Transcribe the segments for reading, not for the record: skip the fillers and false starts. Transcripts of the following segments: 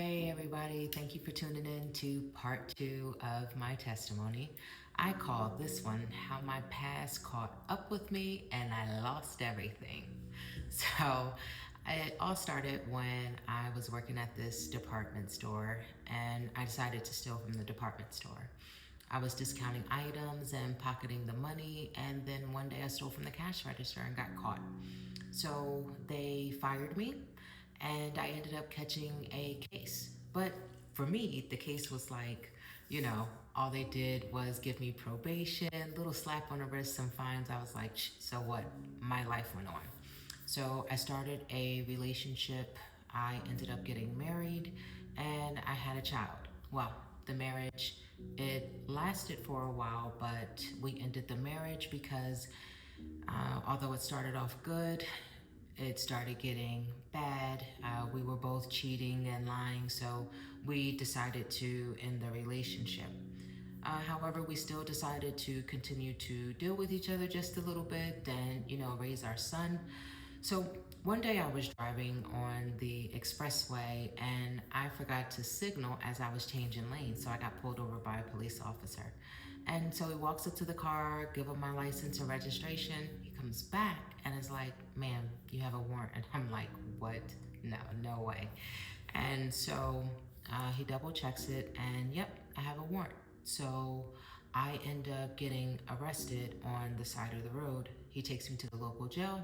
Hey everybody, thank you for tuning in to part two of my testimony. I call this one How My Past Caught Up With Me and I Lost Everything. So it all started when I was working at this department store and I decided to steal from the department store. I was discounting items and pocketing the money, and then one day I stole from the cash register and got caught. So they fired me, and I ended up catching a case. But for me, the case was like, you know, all they did was give me probation, little slap on the wrist, some fines. I was like, so what? My life went on. So I started a relationship. I ended up getting married and I had a child. Well, the marriage, it lasted for a while, but we ended the marriage because although it started off good, it started getting bad. We were both cheating and lying, so we decided to end the relationship. However, we still decided to continue to deal with each other just a little bit and, raise our son. So one day I was driving on the expressway and I forgot to signal as I was changing lanes. So I got pulled over by a police officer. And so he walks up to the car, give him my license and registration. He comes back and is like, ma'am, you have a warrant. And I'm like, what? No, no way. And so he double checks it and yep, I have a warrant. So I end up getting arrested on the side of the road. He takes me to the local jail.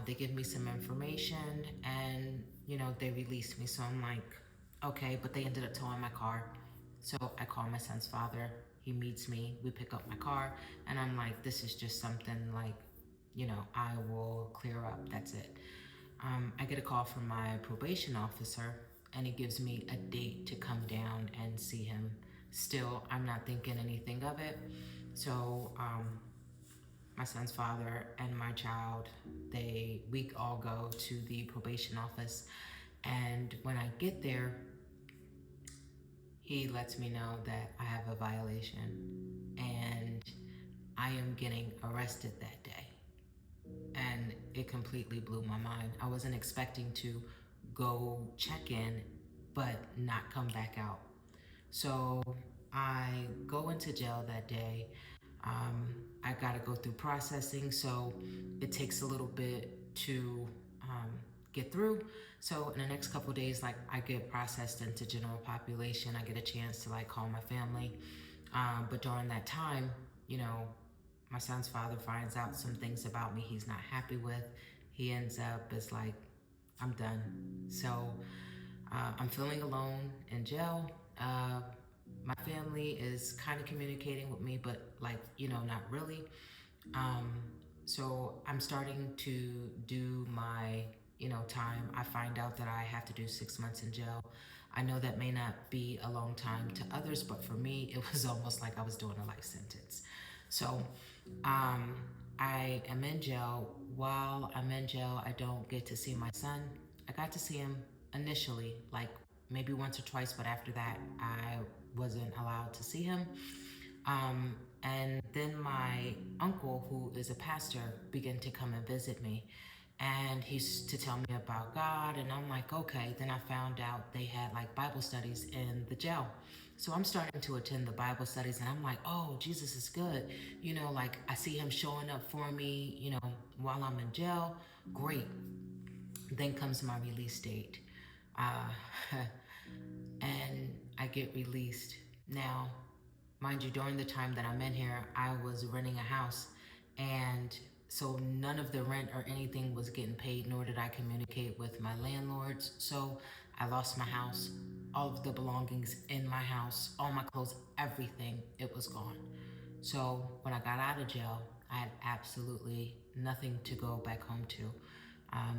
They give me some information and, they released me. So I'm like, okay, but they ended up towing my car. So I call my son's father. He meets me. We pick up my car. And I'm like, this is just something like, I will clear up. That's it. I get a call from my probation officer and he gives me a date to come down and see him. Still, I'm not thinking anything of it. So, my son's father and my child, we all go to the probation office. And when I get there, he lets me know that I have a violation and I am getting arrested that day. And it completely blew my mind. I wasn't expecting to go check in, but not come back out. So I go into jail that day. I got to go through processing, so it takes a little bit to get through. So in the next couple of days, like I get processed into general population. I get a chance to like call my family. But during that time, my son's father finds out some things about me he's not happy with. He ends up as like, I'm done. So I'm feeling alone in jail. My family is kind of communicating with me, but like, not really. Um, so I'm starting to do my, time. I find out that I have to do 6 months in jail. I know that may not be a long time to others, but for me, it was almost like I was doing a life sentence. So um, I am in jail. While I'm in jail, I don't get to see my son. I got to see him initially, like maybe once or twice, but after that, I wasn't allowed to see him. And then my uncle, who is a pastor, began to come and visit me. And he's to tell me about God. And I'm like, okay. Then I found out they had like Bible studies in the jail. So I'm starting to attend the Bible studies and I'm like, oh, Jesus is good. Like I see him showing up for me, while I'm in jail. Great. Then comes my release date. Uh, and I get released. Now, mind you, during the time that I'm in here, I was renting a house. And so none of the rent or anything was getting paid, nor did I communicate with my landlords. So I lost my house, all of the belongings in my house, all my clothes, everything, it was gone. So when I got out of jail, I had absolutely nothing to go back home to.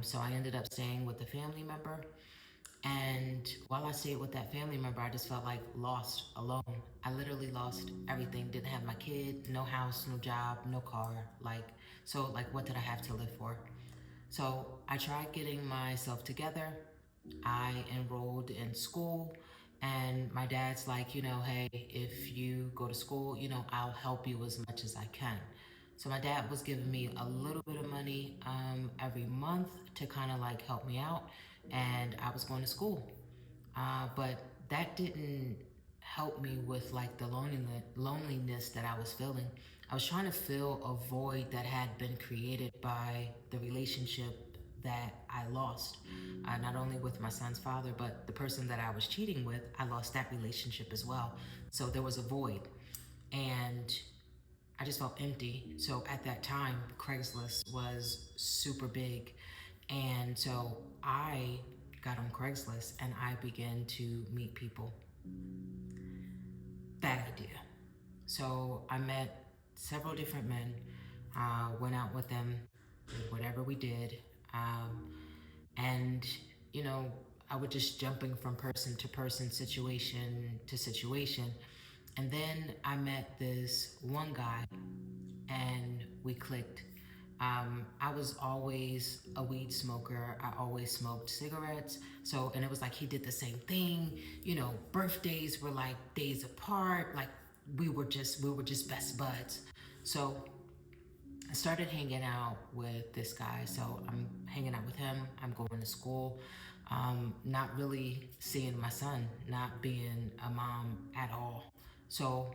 So I ended up staying with a family member. And while I stayed with that family member, I just felt like lost, alone. I literally lost everything. Didn't have my kid, no house, no job, no car. So what did I have to live for? So I tried getting myself together. I enrolled in school. And my dad's like, hey, if you go to school, I'll help you as much as I can. So my dad was giving me a little bit of money every month to kind of like help me out. And I was going to school. But that didn't help me with like the loneliness that I was feeling. I was trying to fill a void that had been created by the relationship that I lost. Not only with my son's father, but the person that I was cheating with, I lost that relationship as well. So there was a void. And I just felt empty. So at that time, Craigslist was super big. And so I got on Craigslist and I began to meet people. Bad idea. So I met several different men, went out with them, did whatever we did. And, you know, I was just jumping from person to person, situation to situation. And then I met this one guy and we clicked. I was always a weed smoker. I always smoked cigarettes. So, and it was like he did the same thing. You know, birthdays were like days apart. Like we were just best buds. So I started hanging out with this guy. So I'm hanging out with him. I'm going to school. Not really seeing my son, not being a mom at all. So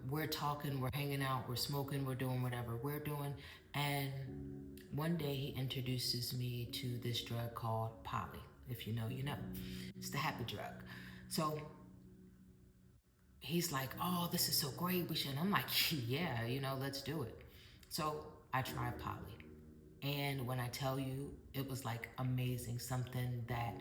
we're talking, we're hanging out, we're smoking, we're doing whatever we're doing. And one day he introduces me to this drug called Poly. If you know, you know. It's the happy drug. So he's like, oh, this is so great. We should. And I'm like, yeah, you know, let's do it. So I tried Poly. And when I tell you, it was like amazing, something that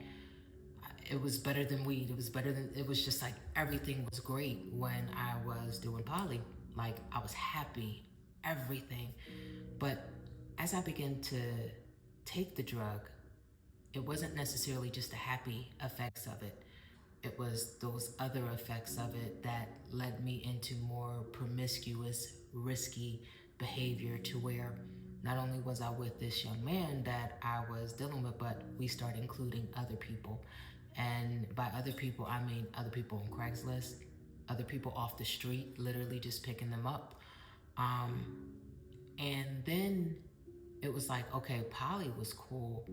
it was better than weed. It was better than, it was just like everything was great when I was doing Poly. Like I was happy, everything. But as I began to take the drug, it wasn't necessarily just the happy effects of it. It was those other effects of it that led me into more promiscuous, risky behavior to where not only was I with this young man that I was dealing with, but we started including other people. And by other people, I mean other people on Craigslist, other people off the street, literally just picking them up. Um, and then it was like, okay, Poly was cool,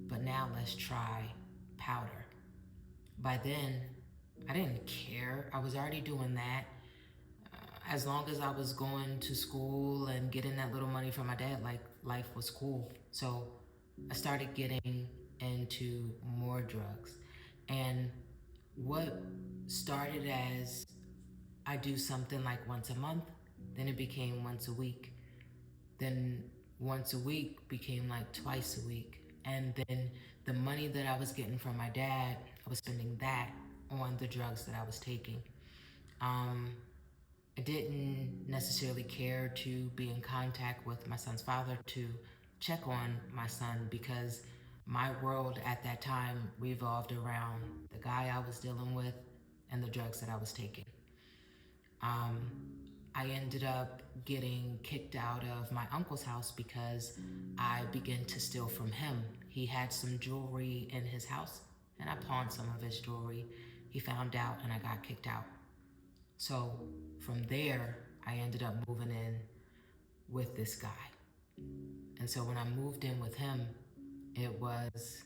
but now let's try powder. By then, I didn't care. I was already doing that. As long as I was going to school and getting that little money from my dad, like life was cool. So I started getting into more drugs. And what started as I do something like once a month, then it became once a week. Then once a week became like twice a week. And then the money that I was getting from my dad, I was spending that on the drugs that I was taking. Um, I didn't necessarily care to be in contact with my son's father to check on my son because my world at that time revolved around the guy I was dealing with and the drugs that I was taking. Um, I ended up getting kicked out of my uncle's house because I began to steal from him. He had some jewelry in his house and I pawned some of his jewelry. He found out and I got kicked out. So from there, I ended up moving in with this guy. And so when I moved in with him, it was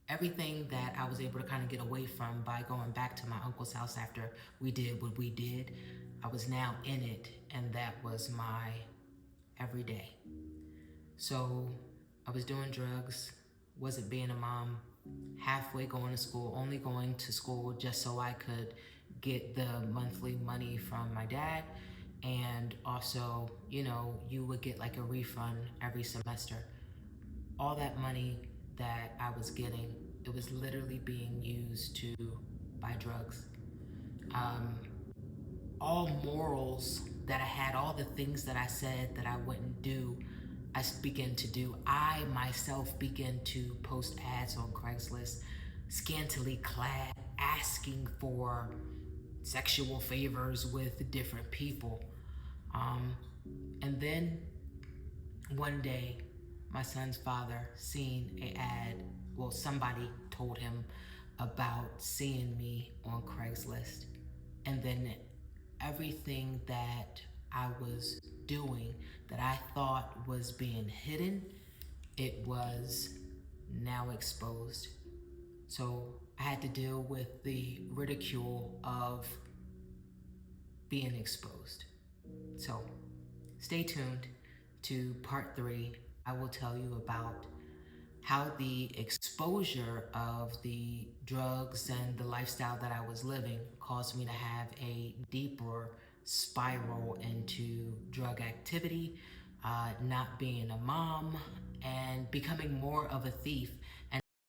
everything that I was able to kind of get away from by going back to my uncle's house after we did what we did. I was now in it, and that was my everyday. So I was doing drugs, wasn't being a mom, halfway going to school, only going to school just so I could get the monthly money from my dad. And also, you know, you would get like a refund every semester. All that money that I was getting, it was literally being used to buy drugs. Um, all morals that I had, all the things that I said that I wouldn't do, I began to do. I myself began to post ads on Craigslist, scantily clad, asking for sexual favors with different people. Um, and then one day, my son's father seen a ad. Well, somebody told him about seeing me on Craigslist. And then everything that I was doing that I thought was being hidden, it was now exposed. So I had to deal with the ridicule of being exposed. So stay tuned to part 3. I will tell you about how the exposure of the drugs and the lifestyle that I was living caused me to have a deeper spiral into drug activity, not being a mom, and becoming more of a thief